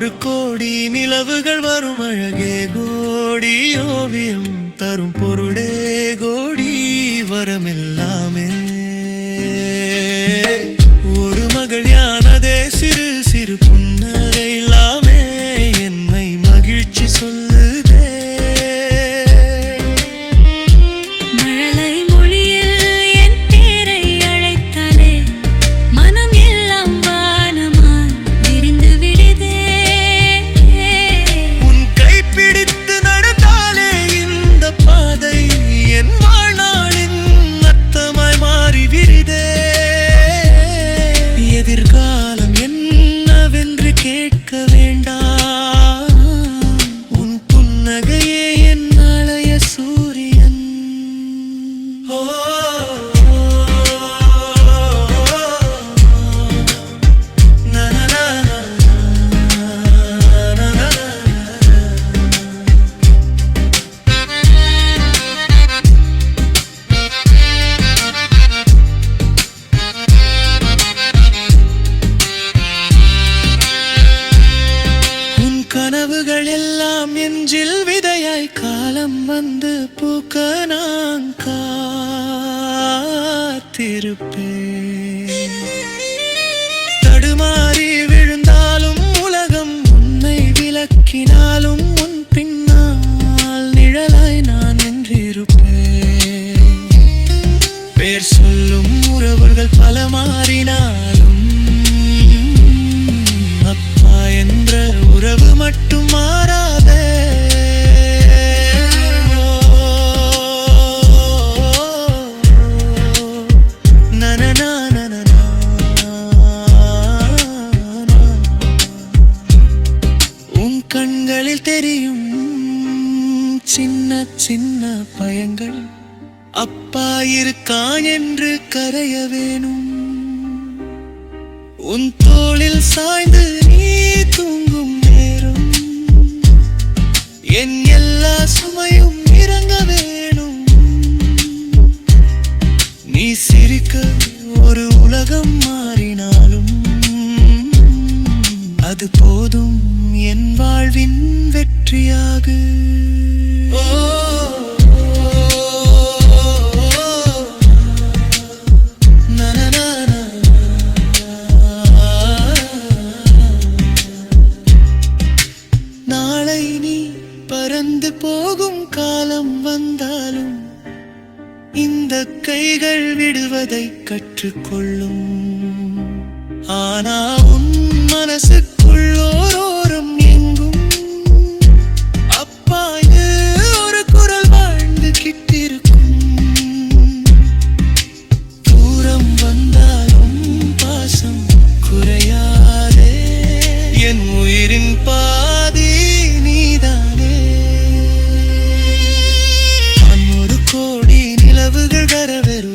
கோடி நிலவுகள் வரும் அழகே கோடி ஓவியம் தரும் பொருளே கோடி வரமில்லாமே ஒரு மகள் யானதே சிறு சிறு புன்னகை இல்லாமே என்னை மகிழ்ச்சி சொல்லுதே மழலை மொழியில் என் பேரை அழைத்தாலே மனம் எல்லாம் வானமாய் விரிந்து விடுதே உன் கைப்பிடித்து நடந்தாலே இந்த பாதை என் வாழ்நாளின் அர்த்தமாய் மாறி விடுதே எதிர்காலம் என்னவென்று கேட்க வேண்டாம் உன் புன்னகையே என் நாளைய சூரியன் கனவுகள் எல்லாம் நெஞ்சில் விதையாய் காலம் வந்து பூக்க நான் காத்திருப்பேன் தடுமாறி விழுந்தாலும் உலகம் உன்னை விலக்கினாலும் உன் பின்னால் நிழலாய் நான் நின்றிருப்பேன் பேர் சொல்லும் உறவுகள் பல மாறினாலும் அப்பா என்ற உறவு மட்டும் மாறாதே உன் கண்களில் தெரியும் சின்ன சின்ன பயங்கள் அப்பா இருக்கான் என்று கரைய வேணும் உன் தோளில் சாய்ந்து நீ தூங்கும் நேரம் என் எல்லா சுமையும் இறங்க வேணும் நீ சிரிக்க ஒரு உலகம் மாறினாலும் அது போதும் என் வாழ்வின் வெற்றியாக நாளை நீ பறந்து போகும் காலம் வந்தாலும் இந்த கைகள் விடுவதை கற்றுக்கொள்ளும் ஆனா உன் மனசுக்குள்ளோரோரம் எங்கும் அப்பா ஒரு குரல் வாழ்ந்து கிட்டிருக்கும் தூரம் வந்தாலும் பாசம் குறையாதே என் உயிரின் பாதி நீதானே கோடி நிலவுகள் வரவெரு